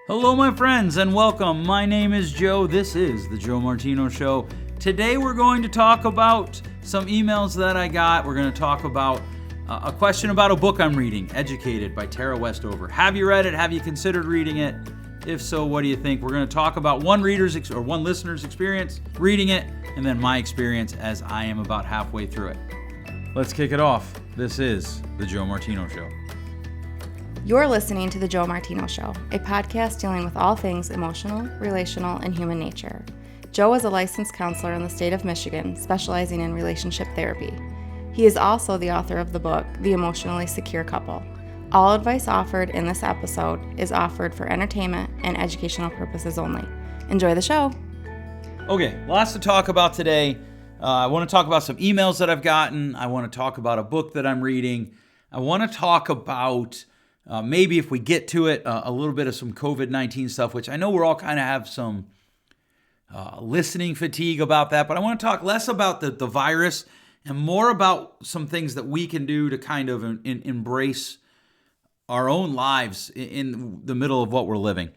Hello, my friends, and welcome. My name is Joe. This is the Joe Martino Show. Today, we're going to talk about some emails that I got. We're going to talk about a question about a book I'm reading, Educated by Tara Westover. Have you read it? Have you considered reading it? If so, what do you think? We're going to talk about one listener's experience reading it, and then my experience as I am about halfway through it. Let's kick it off. This is the Joe Martino Show. You're listening to The Joe Martino Show, a podcast dealing with all things emotional, relational, and human nature. Joe is a licensed counselor in the state of Michigan, specializing in relationship therapy. He is also the author of the book, The Emotionally Secure Couple. All advice offered in this episode is offered for entertainment and educational purposes only. Enjoy the show. Okay, lots to talk about today. I want to talk about some emails that I've gotten. I want to talk about a book that I'm reading. I want to talk about maybe if we get to it, a little bit of some COVID-19 stuff, which I know we're all kind of have some listening fatigue about that, but I want to talk less about the virus and more about some things that we can do to kind of embrace our own lives in the middle of what we're living.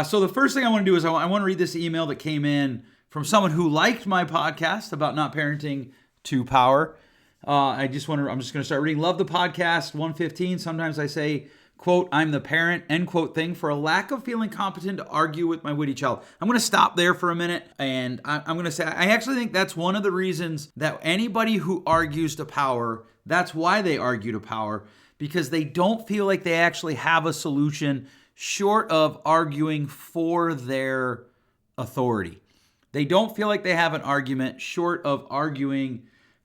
So the first thing I want to do is I want to read this email that came in from someone who liked my podcast about not parenting to power. I'm just going to start reading. Love the podcast, 115. Sometimes I say, quote, I'm the parent, end quote thing, for a lack of feeling competent to argue with my witty child. I'm going to stop there for a minute, and I'm going to say, I actually think that's one of the reasons that anybody who argues to power, that's why they argue to power, because they don't feel like they actually have a solution short of arguing for their authority. They don't feel like they have an argument short of arguing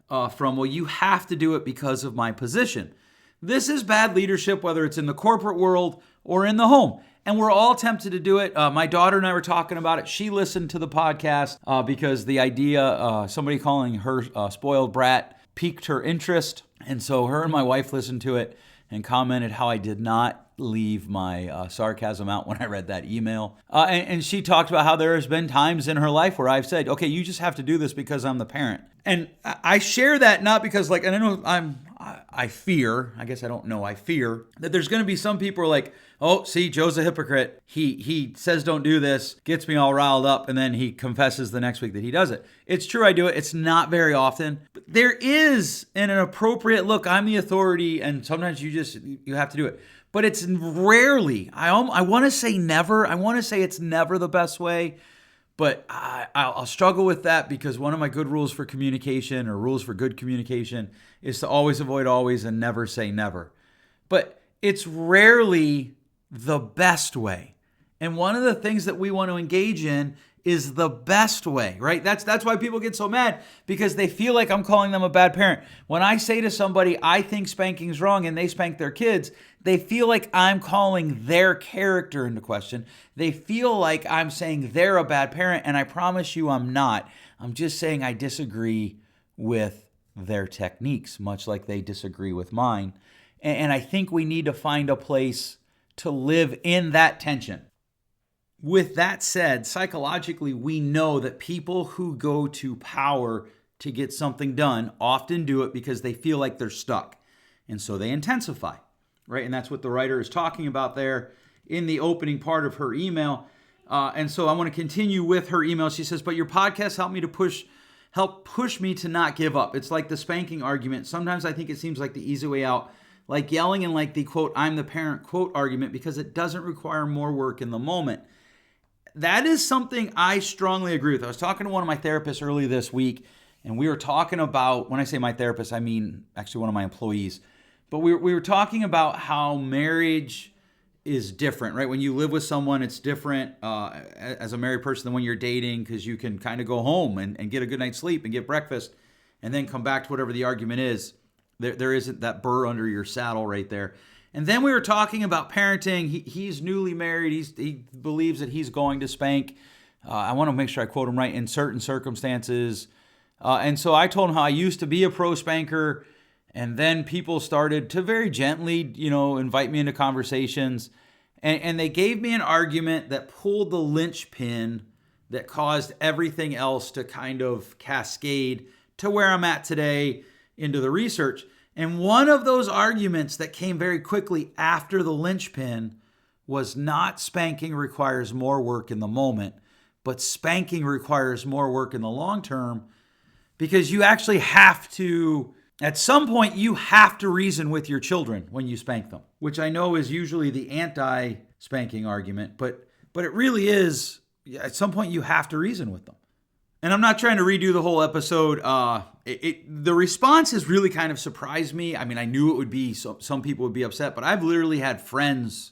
well, you have to do it because of my position. This is bad leadership, whether it's in the corporate world or in the home. And we're all tempted to do it. My daughter and I were talking about it. She listened to the podcast because the idea, somebody calling her spoiled brat, piqued her interest. And so her and my wife listened to it and commented how I did not leave my sarcasm out when I read that email. And she talked about how there has been times in her life where I've said, okay, you just have to do this because I'm the parent. And I share that not because and I know I fear that there's going to be some people who are like, oh, see, Joe's a hypocrite. He says don't do this, gets me all riled up, and then he confesses the next week that he does it. It's true, I do it. It's not very often. But there is an appropriate, look, I'm the authority, and sometimes you have to do it. But it's rarely, I want to say never. I want to say it's never the best way. But I'll struggle with that because one of my good rules for communication or rules for good communication is to always avoid always and never say never. But it's rarely the best way. And one of the things that we want to engage in is the best way, right? That's why people get so mad, because they feel like I'm calling them a bad parent. When I say to somebody, I think spanking's wrong, and they spank their kids, they feel like I'm calling their character into question. They feel like I'm saying they're a bad parent, and I promise you I'm not. I'm just saying I disagree with their techniques, much like they disagree with mine. And I think we need to find a place to live in that tension. With that said, psychologically, we know that people who go to power to get something done often do it because they feel like they're stuck. And so they intensify, right? And that's what the writer is talking about there in the opening part of her email. And so I want to continue with her email. She says, but your podcast help push me to not give up. It's like the spanking argument. Sometimes I think it seems like the easy way out, like yelling and like the quote, I'm the parent quote argument, because it doesn't require more work in the moment. That is something I strongly agree with. I was talking to one of my therapists early this week, and we were talking about, when I say my therapist, I mean actually one of my employees, but we were talking about how marriage is different, right? When you live with someone, it's different as a married person than when you're dating, because you can kind of go home and get a good night's sleep and get breakfast and then come back to whatever the argument is. There isn't that burr under your saddle right there. And then we were talking about parenting. He's newly married. He believes that he's going to spank. I want to make sure I quote him right, in certain circumstances. And so I told him how I used to be a pro spanker, and then people started to very gently, invite me into conversations. And they gave me an argument that pulled the linchpin that caused everything else to kind of cascade to where I'm at today into the research. And one of those arguments that came very quickly after the linchpin was not spanking requires more work in the moment, but spanking requires more work in the long term, because you actually have to, at some point, you have to reason with your children when you spank them, which I know is usually the anti-spanking argument, but it really is, at some point you have to reason with them. And I'm not trying to redo the whole episode. The response has really kind of surprised me. I mean, I knew it would be, some people would be upset, but I've literally had friends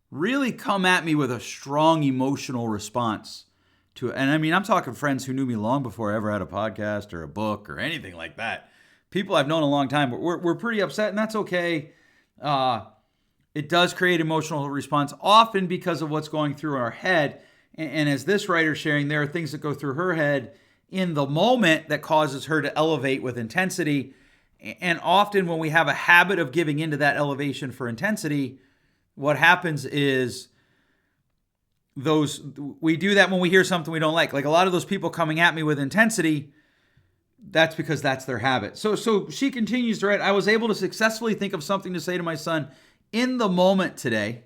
really come at me with a strong emotional response to it. And I mean, I'm talking friends who knew me long before I ever had a podcast or a book or anything like that. People I've known a long time, but we're pretty upset, and that's okay. It does create emotional response, often because of what's going through our head. And as this writer's sharing, there are things that go through her head in the moment that causes her to elevate with intensity. And often when we have a habit of giving into that elevation for intensity, what happens is we do that when we hear something we don't like. Like a lot of those people coming at me with intensity, that's because that's their habit. So she continues to write, I was able to successfully think of something to say to my son in the moment today.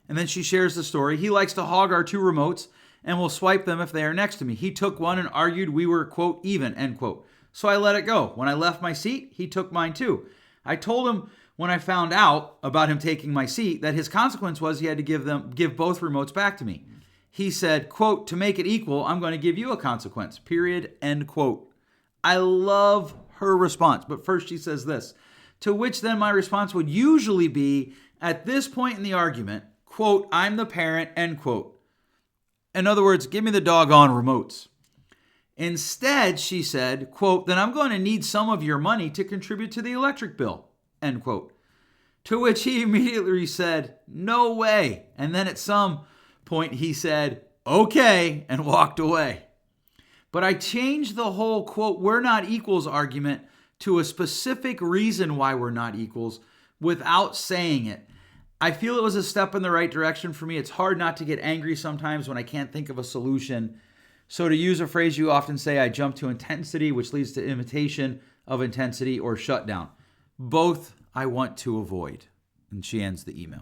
And then she shares the story. He likes to hog our 2 remotes and will swipe them if they are next to me. He took one and argued we were, quote, even, end quote. So I let it go. When I left my seat, he took mine too. I told him when I found out about him taking my seat that his consequence was he had to give both remotes back to me. He said, quote, to make it equal, I'm going to give you a consequence, period, end quote. I love her response. But first she says this, to which then my response would usually be, at this point in the argument, quote, I'm the parent, end quote. In other words, give me the doggone remotes. Instead, she said, quote, then I'm going to need some of your money to contribute to the electric bill, end quote. To which he immediately said, no way. And then at some point he said, okay, and walked away. But I changed the whole, quote, we're not equals argument to a specific reason why we're not equals without saying it. I feel it was a step in the right direction for me. It's hard not to get angry sometimes when I can't think of a solution. So to use a phrase you often say, I jump to intensity, which leads to imitation of intensity or shutdown. Both I want to avoid. And she ends the email.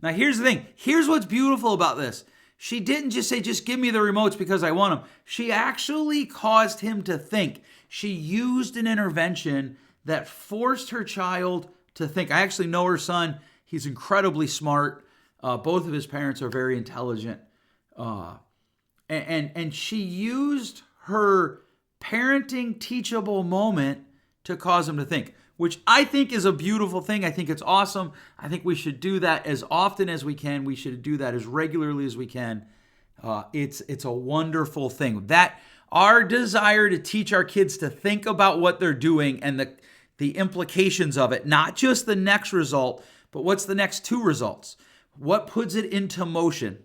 Now here's the thing. Here's what's beautiful about this. She didn't just say, just give me the remotes because I want them. She actually caused him to think. She used an intervention that forced her child to think. I actually know her son. He's incredibly smart. Both of his parents are very intelligent. And she used her parenting teachable moment to cause him to think, which I think is a beautiful thing. I think it's awesome. I think we should do that as often as we can. We should do that as regularly as we can. It's a wonderful thing. That our desire to teach our kids to think about what they're doing and the implications of it, not just the next result, but what's the next 2 results? What puts it into motion?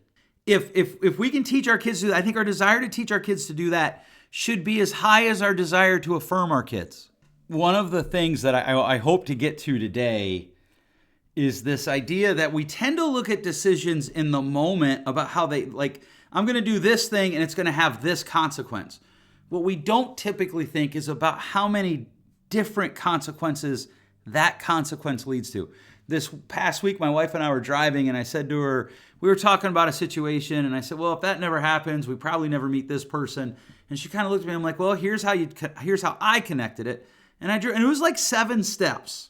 If we can teach our kids to do that, I think our desire to teach our kids to do that should be as high as our desire to affirm our kids. One of the things that I hope to get to today is this idea that we tend to look at decisions in the moment about how they, like, I'm going to do this thing and it's going to have this consequence. What we don't typically think is about how many different consequences that consequence leads to. This past week, my wife and I were driving, and I said to her, we were talking about a situation, and I said, well, if that never happens, we probably never meet this person. And she kind of looked at me, and I'm like, well, here's how I connected it. And it was like 7 steps.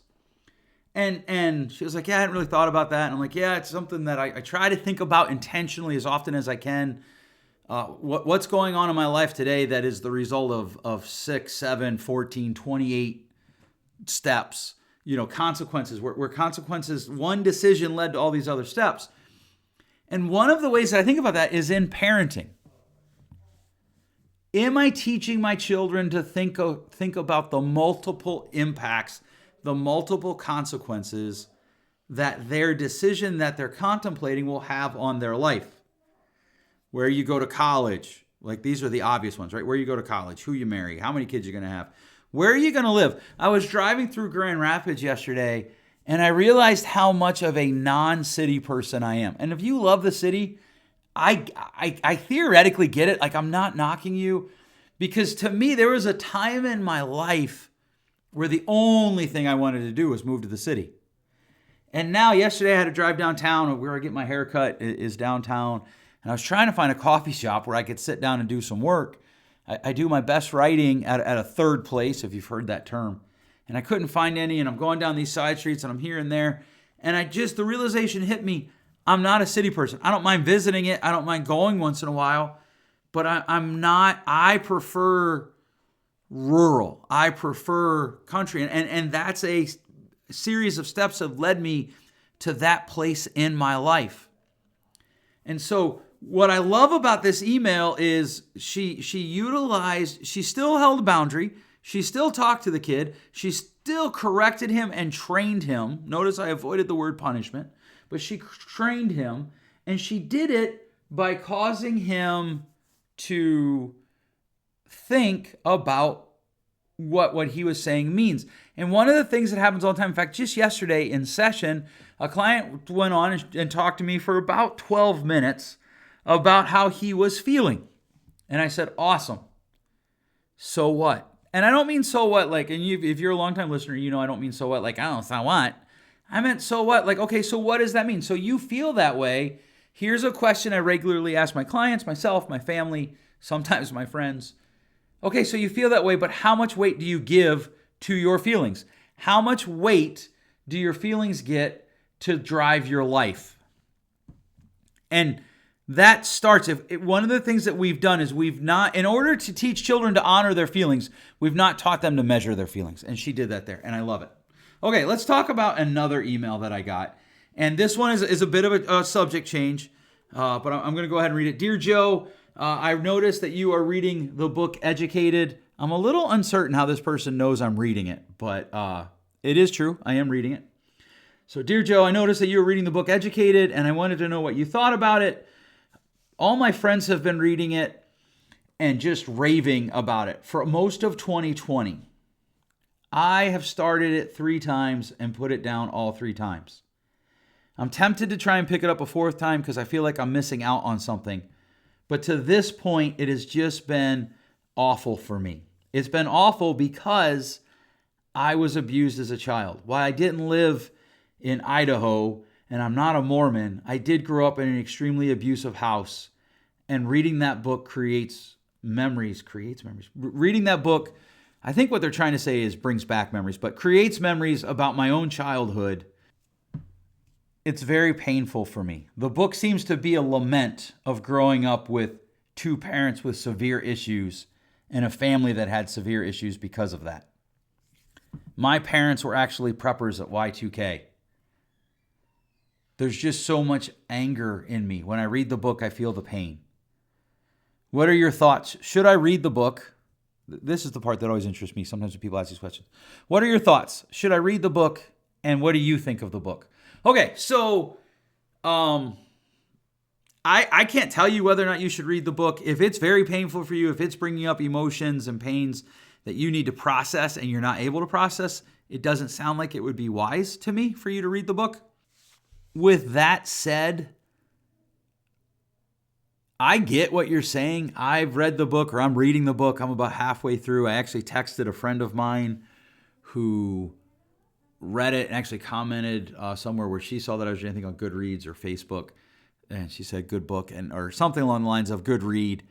And she was like, yeah, I hadn't really thought about that. And I'm like, yeah, it's something that I try to think about intentionally as often as I can. What's going on in my life today that is the result of 6, 7, 14, 28 steps. Consequences, where consequences, one decision led to all these other steps. And one of the ways that I think about that is in parenting. Am I teaching my children to think about the multiple impacts, the multiple consequences that their decision that they're contemplating will have on their life? Where you go to college, like these are the obvious ones, right? Where you go to college, who you marry, how many kids you're going to have. Where are you going to live? I was driving through Grand Rapids yesterday, and I realized how much of a non-city person I am. And if you love the city, I theoretically get it. Like, I'm not knocking you, because to me, there was a time in my life where the only thing I wanted to do was move to the city. And now yesterday I had to drive downtown. Where I get my hair cut is downtown. And I was trying to find a coffee shop where I could sit down and do some work. I do my best writing at a third place, if you've heard that term. And I couldn't find any, and I'm going down these side streets and I'm here and there. And the realization hit me, I'm not a city person. I don't mind visiting it. I don't mind going once in a while. But I prefer rural. I prefer country. And that's a series of steps that have led me to that place in my life. And so what I love about this email is she still held a boundary. She still talked to the kid. She still corrected him and trained him. Notice I avoided the word punishment, but she trained him, and she did it by causing him to think about what he was saying means. And one of the things that happens all the time, in fact, just yesterday in session, a client went on and talked to me for about 12 minutes about how he was feeling. And I said, awesome. So what? And I don't mean so what, like, and if you're a longtime listener, you know I don't mean so what, like, I don't know, so what? I meant so what? Like, okay, so what does that mean? So you feel that way. Here's a question I regularly ask my clients, myself, my family, sometimes my friends. Okay, so you feel that way, but how much weight do you give to your feelings? How much weight do your feelings get to drive your life? And that starts, one of the things that we've done is in order to teach children to honor their feelings, we've not taught them to measure their feelings. And she did that there, and I love it. Okay, let's talk about another email that I got. And this one is a bit of a subject change, but I'm going to go ahead and read it. Dear Joe, I've noticed that you are reading the book Educated. I'm a little uncertain how this person knows I'm reading it, but it is true. I am reading it. So, Dear Joe, I noticed that you were reading the book Educated, and I wanted to know what you thought about it. All my friends have been reading it and just raving about it for most of 2020. I have started it 3 times and put it down all 3 times. I'm tempted to try and pick it up a 4th time because I feel like I'm missing out on something. But to this point, it has just been awful for me. It's been awful because I was abused as a child. While I didn't live in Idaho and I'm not a Mormon, I did grow up in an extremely abusive house. And reading that book creates memories. Reading that book, I think what they're trying to say is brings back memories, but creates memories about my own childhood. It's very painful for me. The book seems to be a lament of growing up with 2 parents with severe issues and a family that had severe issues because of that. My parents were actually preppers at Y2K. There's just so much anger in me. When I read the book, I feel the pain. What are your thoughts? Should I read the book? This is the part that always interests me. Sometimes when people ask these questions. What are your thoughts? Should I read the book? And what do you think of the book? Okay, so I can't tell you whether or not you should read the book. If it's very painful for you, if it's bringing up emotions and pains that you need to process and you're not able to process, it doesn't sound like it would be wise to me for you to read the book. With that said, I get what you're saying. I've read the book, or I'm reading the book. I'm about halfway through. I actually texted a friend of mine who read it and actually commented somewhere where she saw that I was reading, I think on Goodreads or Facebook, and she said good book or something along the lines of good read.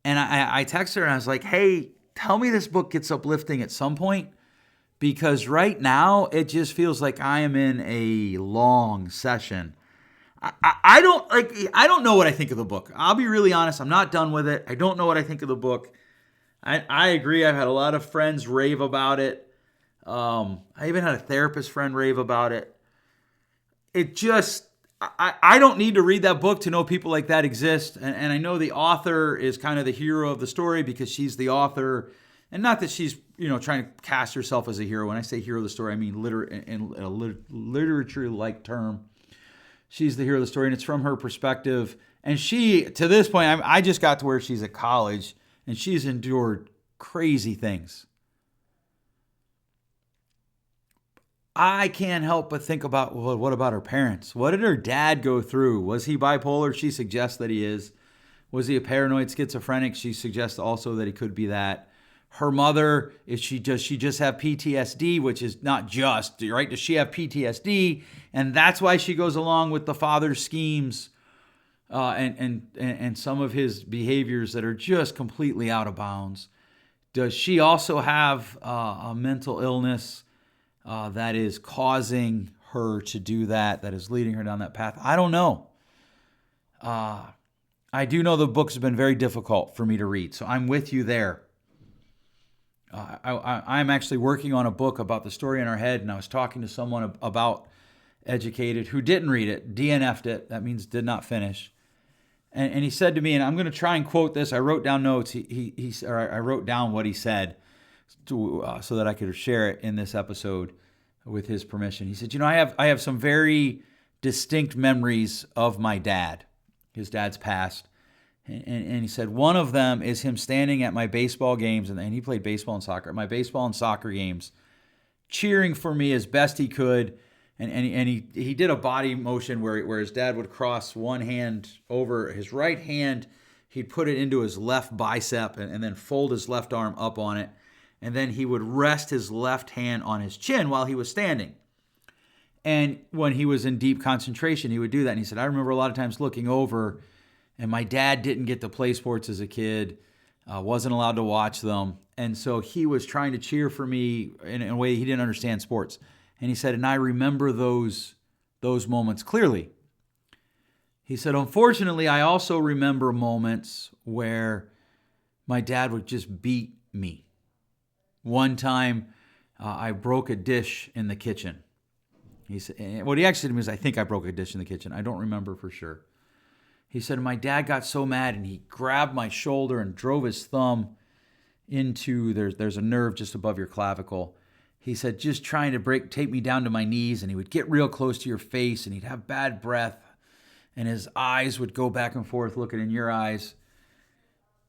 And I texted her and I was like, hey, tell me this book gets uplifting at some point, because right now it just feels like I am in a long session. I don't know what I think of the book. I'll be really honest. I'm not done with it. I don't know what I think of the book. I agree. I've had a lot of friends rave about it. I even had a therapist friend rave about it. It just, I don't need to read that book to know people like that exist. And I know the author is kind of the hero of the story because she's the author. And not that she's, trying to cast herself as a hero. When I say hero of the story, I mean in a literature-like term. She's the hero of the story, and it's from her perspective. And she, to this point, I just got to where she's at college, and she's endured crazy things. I can't help but think about, well, what about her parents? What did her dad go through? Was he bipolar? She suggests that he is. Was he a paranoid schizophrenic? She suggests also that he could be that. Her mother, does she just have PTSD, which is not just, right? Does she have PTSD? And that's why she goes along with the father's schemes and some of his behaviors that are just completely out of bounds. Does she also have a mental illness that is causing her to do that is leading her down that path? I don't know. I do know the books have been very difficult for me to read, so I'm with you there. I'm actually working on a book about the story in our head, and I was talking to someone about Educated who didn't read it, DNF'd it. That means did not finish. And he said to me, and I'm going to try and quote this. I wrote down notes. I wrote down what he said so that I could share it in this episode with his permission. He said, I have some very distinct memories of my dad. His dad's passed. And he said, one of them is him standing at my baseball games, and he played baseball and soccer, at my baseball and soccer games, cheering for me as best he could. And he did a body motion where his dad would cross one hand over his right hand. He'd put it into his left bicep and then fold his left arm up on it. And then he would rest his left hand on his chin while he was standing. And when he was in deep concentration, he would do that. And he said, I remember a lot of times looking over, and my dad didn't get to play sports as a kid, wasn't allowed to watch them. And so he was trying to cheer for me in a way he didn't understand sports. And he said, and I remember those moments clearly. He said, unfortunately, I also remember moments where my dad would just beat me. One time, I broke a dish in the kitchen. He said, what he actually said to me is, I think I broke a dish in the kitchen. I don't remember for sure. He said, my dad got so mad, and he grabbed my shoulder and drove his thumb into, there's a nerve just above your clavicle. He said, just trying to take me down to my knees, and he would get real close to your face, and he'd have bad breath, and his eyes would go back and forth looking in your eyes.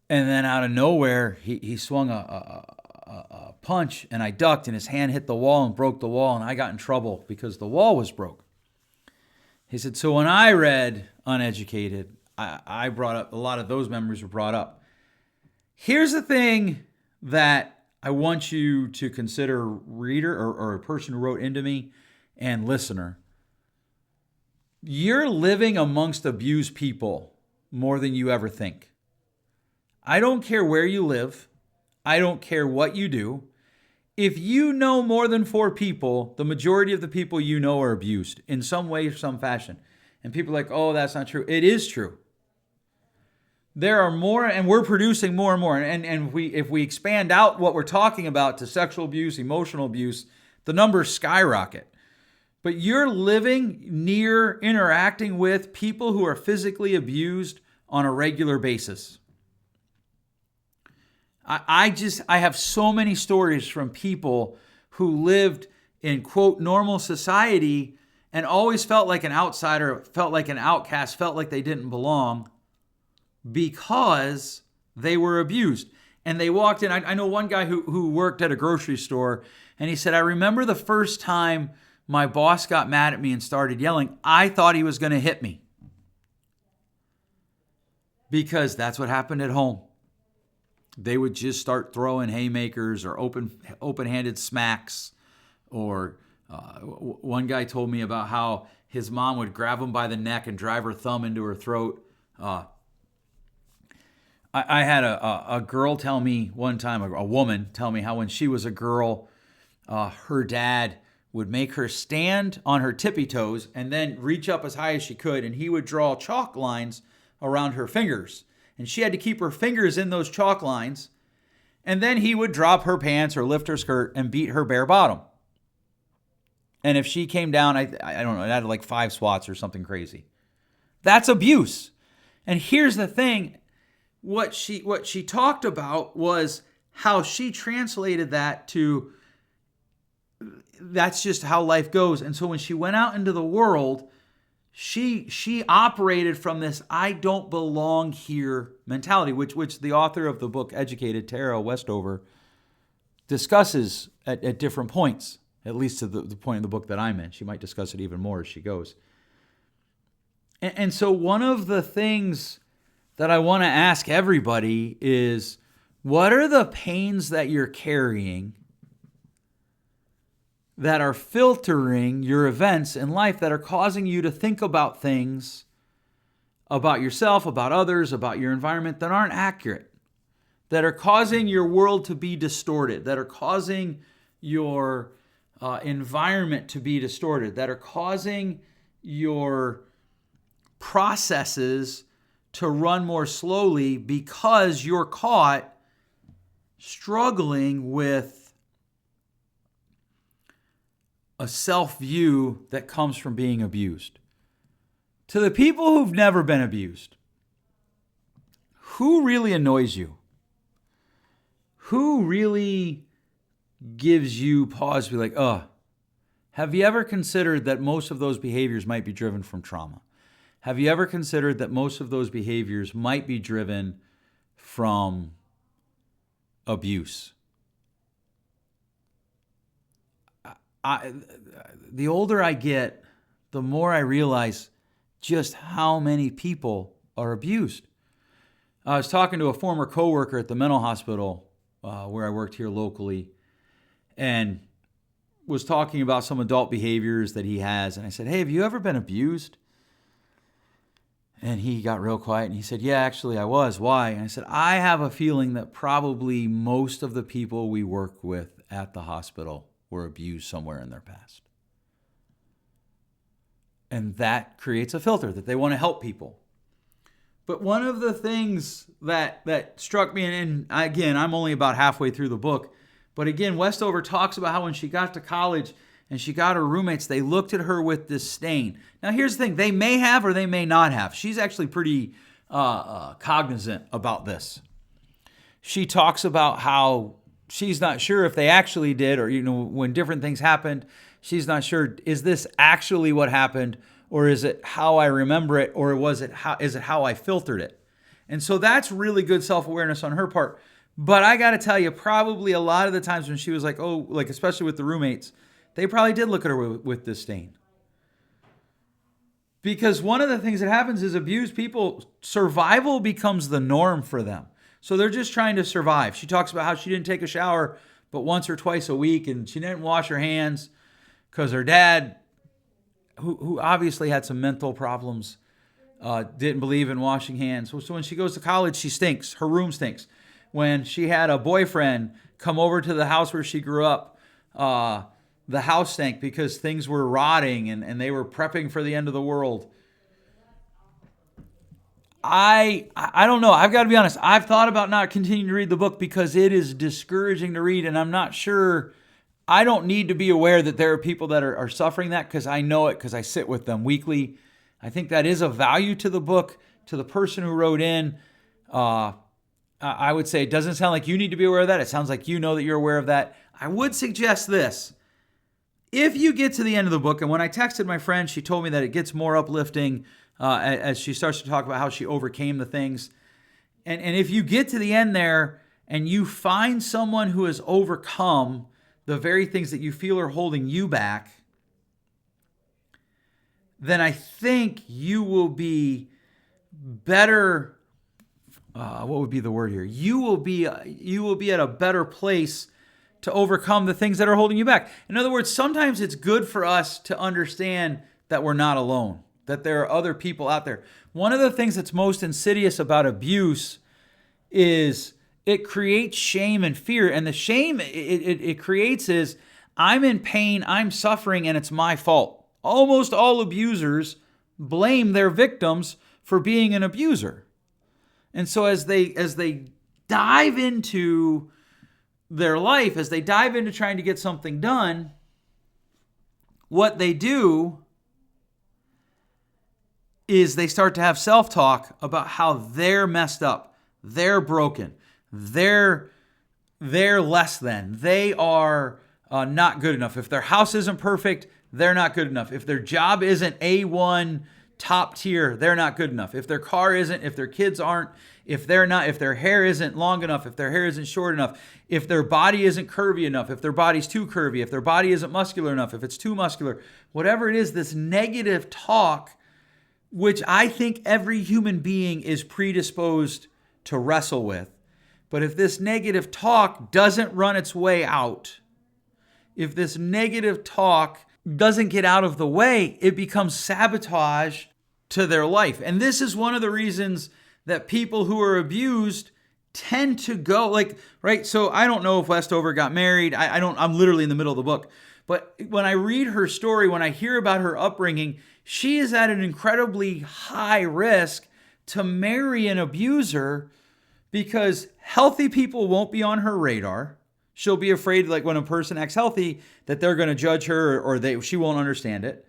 And then out of nowhere, he swung a punch, and I ducked, and his hand hit the wall and broke the wall, and I got in trouble because the wall was broke. He said, so when I read Uneducated, I brought up, a lot of those memories were brought up. Here's the thing that I want you to consider, reader or a person who wrote into me and listener. You're living amongst abused people more than you ever think. I don't care where you live. I don't care what you do. If you know more than 4 people, the majority of the people you know are abused in some way or some fashion. And people are like, oh, that's not true. It is true. There are more, and we're producing more and more. And if we expand out what we're talking about to sexual abuse, emotional abuse, the numbers skyrocket. But you're living near, interacting with people who are physically abused on a regular basis. I have so many stories from people who lived in, quote, normal society and always felt like an outsider, felt like an outcast, felt like they didn't belong because they were abused. And they walked in. I know one guy who worked at a grocery store, and he said, I remember the first time my boss got mad at me and started yelling, I thought he was going to hit me. Because that's what happened at home. They would just start throwing haymakers or open-handed smacks. Or one guy told me about how his mom would grab him by the neck and drive her thumb into her throat. I had a girl tell me one time, a woman tell me how when she was a girl, her dad would make her stand on her tippy toes and then reach up as high as she could, and he would draw chalk lines around her fingers. And she had to keep her fingers in those chalk lines, and then he would drop her pants or lift her skirt and beat her bare bottom. And if she came down, I don't know, it had like 5 swats or something crazy. That's abuse. And here's the thing. What she talked about was how she translated that to, that's just how life goes. And so when she went out into the world, she operated from this I don't belong here mentality, which the author of the book Educated, Tara Westover, discusses at different points, at least to the point in the book that I'm in. She might discuss it even more as she goes. And so one of the things that I want to ask everybody is, What are the pains that you're carrying that are filtering your events in life, that are causing you to think about things about yourself, about others, about your environment that aren't accurate, that are causing your world to be distorted, that are causing your environment to be distorted, that are causing your processes to run more slowly because you're caught struggling with a self-view that comes from being abused. To the people who've never been abused, who really annoys you? Who really gives you pause to be like, have you ever considered that most of those behaviors might be driven from trauma? Have you ever considered that most of those behaviors might be driven from abuse? The older I get, the more I realize just how many people are abused. I was talking to a former coworker at the mental hospital where I worked here locally, and was talking about some adult behaviors that he has. And I said, hey, have you ever been abused? And he got real quiet and he said, yeah, actually I was. Why? And I said, I have a feeling that probably most of the people we work with at the hospital were abused somewhere in their past. And that creates a filter that they want to help people. But one of the things that struck me, and again, I'm only about halfway through the book, but again, Westover talks about how when she got to college and she got her roommates, they looked at her with disdain. Now, here's the thing. They may have or they may not have. She's actually pretty cognizant about this. She talks about how she's not sure if they actually did, or, when different things happened, she's not sure, is this actually what happened, or is it how I remember it, or is it how I filtered it? And so that's really good self-awareness on her part. But I got to tell you, probably a lot of the times when she was like, especially with the roommates, they probably did look at her with disdain. Because one of the things that happens is abused people, survival becomes the norm for them. So they're just trying to survive. She talks about how she didn't take a shower but once or twice a week, and she didn't wash her hands because her dad, who obviously had some mental problems, didn't believe in washing hands. So when she goes to college, she stinks. Her room stinks. When she had a boyfriend come over to the house where she grew up, the house stank because things were rotting and they were prepping for the end of the world. I don't know. I've got to be honest. I've thought about not continuing to read the book because it is discouraging to read, and I'm not sure. I don't need to be aware that there are people that are suffering that, because I know it because I sit with them weekly. I think that is a value to the book, to the person who wrote in. I would say it doesn't sound like you need to be aware of that. It sounds like you know that you're aware of that. I would suggest this. If you get to the end of the book, and when I texted my friend, she told me that it gets more uplifting as she starts to talk about how she overcame the things. And if you get to the end there and you find someone who has overcome the very things that you feel are holding you back, then I think you will be better. What would be the word here? You will be at a better place to overcome the things that are holding you back. In other words, sometimes it's good for us to understand that we're not alone, that there are other people out there. One of the things that's most insidious about abuse is it creates shame and fear. And the shame it creates is, I'm in pain, I'm suffering, and it's my fault. Almost all abusers blame their victims for being an abuser. And so as they dive into their life, as they dive into trying to get something done, what they do is they start to have self-talk about how they're messed up, they're broken, they're less than, they are not good enough. If their house isn't perfect, they're not good enough. If their job isn't A1 top tier, they're not good enough. If their car isn't, if their kids aren't, if their hair isn't long enough, if their hair isn't short enough, if their body isn't curvy enough, if their body's too curvy, if their body isn't muscular enough, if it's too muscular, whatever it is, this negative talk, which I think every human being is predisposed to wrestle with, But if this negative talk doesn't run its way out, if this negative talk doesn't get out of the way, it becomes sabotage to their life. And this is one of the reasons that people who are abused tend to go right? So I don't know if Westover got married. I'm literally in the middle of the book. But when I read her story, when I hear about her upbringing, she is at an incredibly high risk to marry an abuser because healthy people won't be on her radar. She'll be afraid, like when a person acts healthy, that they're going to judge her or she won't understand it.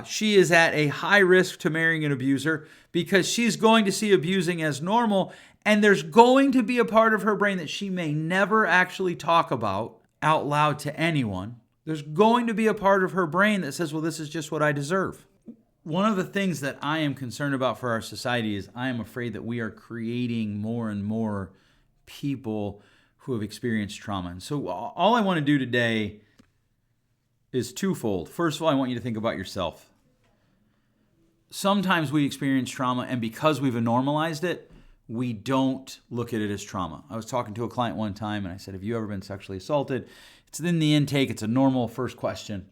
She is at a high risk to marrying an abuser because she's going to see abusing as normal, and there's going to be a part of her brain that she may never actually talk about out loud to anyone. There's going to be a part of her brain that says, well, this is just what I deserve. One of the things that I am concerned about for our society is I am afraid that we are creating more and more people who have experienced trauma. And so all I want to do today is twofold. First of all, I want you to think about yourself. Sometimes we experience trauma, and because we've normalized it, we don't look at it as trauma. I was talking to a client one time, and I said, have you ever been sexually assaulted? It's in the intake. It's a normal first question.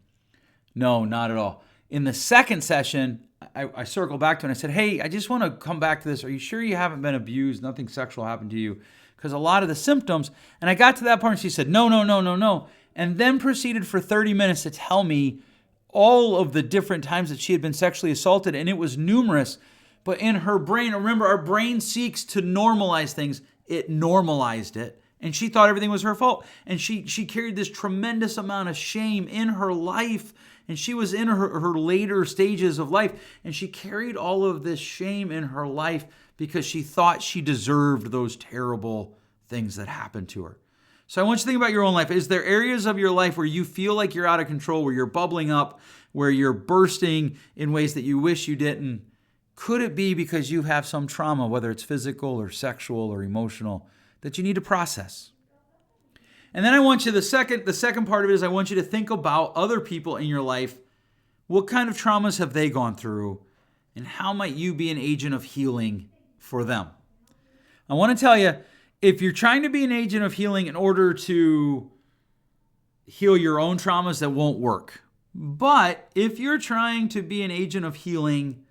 No, not at all. In the second session, I circled back to it and I said, hey, I just want to come back to this. Are you sure you haven't been abused? Nothing sexual happened to you? Because a lot of the symptoms, and I got to that part and she said, no. And then proceeded for 30 minutes to tell me all of the different times that she had been sexually assaulted. And it was numerous. But in her brain, remember, our brain seeks to normalize things. It normalized it. And she thought everything was her fault. And she carried this tremendous amount of shame in her life. And she was in her later stages of life. And she carried all of this shame in her life because she thought she deserved those terrible things that happened to her. So I want you to think about your own life. Is there areas of your life where you feel like you're out of control, where you're bubbling up, where you're bursting in ways that you wish you didn't? Could it be because you have some trauma, whether it's physical or sexual or emotional, that you need to process? And then I want you, the second part of it is I want you to think about other people in your life. What kind of traumas have they gone through? And how might you be an agent of healing for them? I want to tell you, if you're trying to be an agent of healing in order to heal your own traumas, that won't work. But if you're trying to be an agent of healing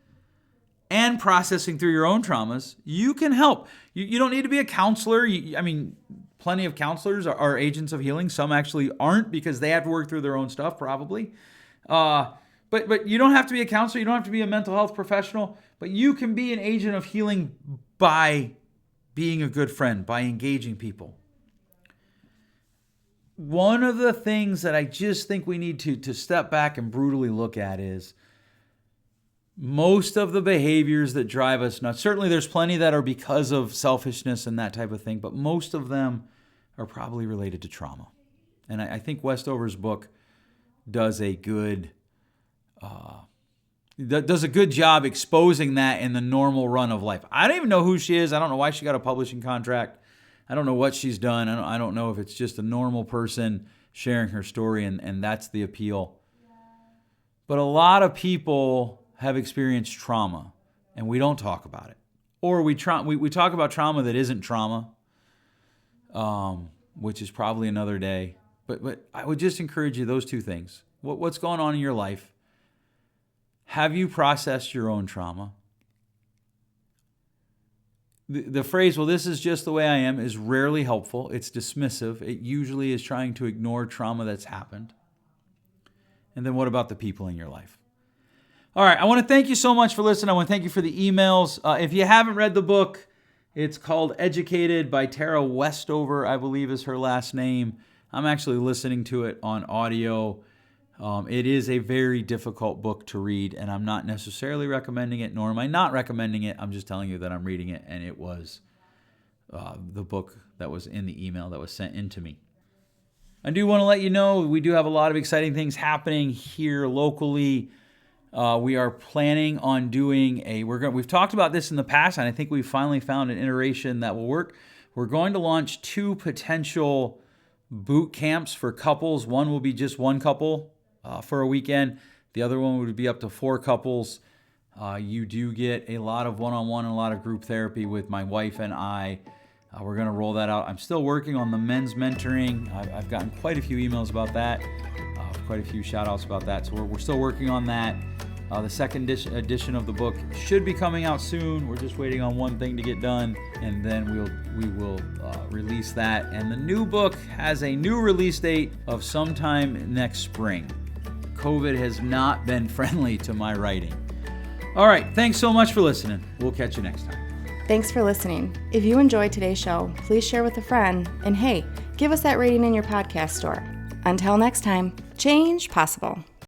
and processing through your own traumas, you can help. You don't need to be a counselor. Plenty of counselors are agents of healing. Some actually aren't because they have to work through their own stuff, probably. But you don't have to be a counselor. You don't have to be a mental health professional. But you can be an agent of healing by being a good friend, by engaging people. One of the things that I just think we need to step back and brutally look at is most of the behaviors that drive us nuts. Certainly there's plenty that are because of selfishness and that type of thing, but most of them are probably related to trauma. And I think Westover's book does a good job exposing that in the normal run of life. I don't even know who she is. I don't know why she got a publishing contract. I don't know what she's done. I don't know if it's just a normal person sharing her story and that's the appeal. But a lot of people have experienced trauma and we don't talk about it. Or we talk about trauma that isn't trauma, which is probably another day. But I would just encourage you, those two things. What's going on in your life? Have you processed your own trauma? The phrase, well, this is just the way I am, is rarely helpful. It's dismissive. It usually is trying to ignore trauma that's happened. And then what about the people in your life? All right, I want to thank you so much for listening. I want to thank you for the emails. If you haven't read the book, it's called Educated by Tara Westover, I believe is her last name. I'm actually listening to it on audio. It is a very difficult book to read, and I'm not necessarily recommending it, nor am I not recommending it. I'm just telling you that I'm reading it, and it was the book that was in the email that was sent in to me. I do want to let you know we do have a lot of exciting things happening here locally. We are planning on doing we've talked about this in the past, and I think we've finally found an iteration that will work. We're going to launch 2 potential boot camps for couples. One will be just one couple for a weekend. The other one would be up to 4 couples. You do get a lot of one-on-one and a lot of group therapy with my wife and I. We're going to roll that out. I'm still working on the men's mentoring. I've gotten quite a few emails about that, quite a few shout outs about that. So we're still working on that. The second edition of the book should be coming out soon. We're just waiting on one thing to get done, and then we will release that. And the new book has a new release date of sometime next spring. COVID has not been friendly to my writing. All right, thanks so much for listening. We'll catch you next time. Thanks for listening. If you enjoyed today's show, please share with a friend. And hey, give us that rating in your podcast store. Until next time, change possible.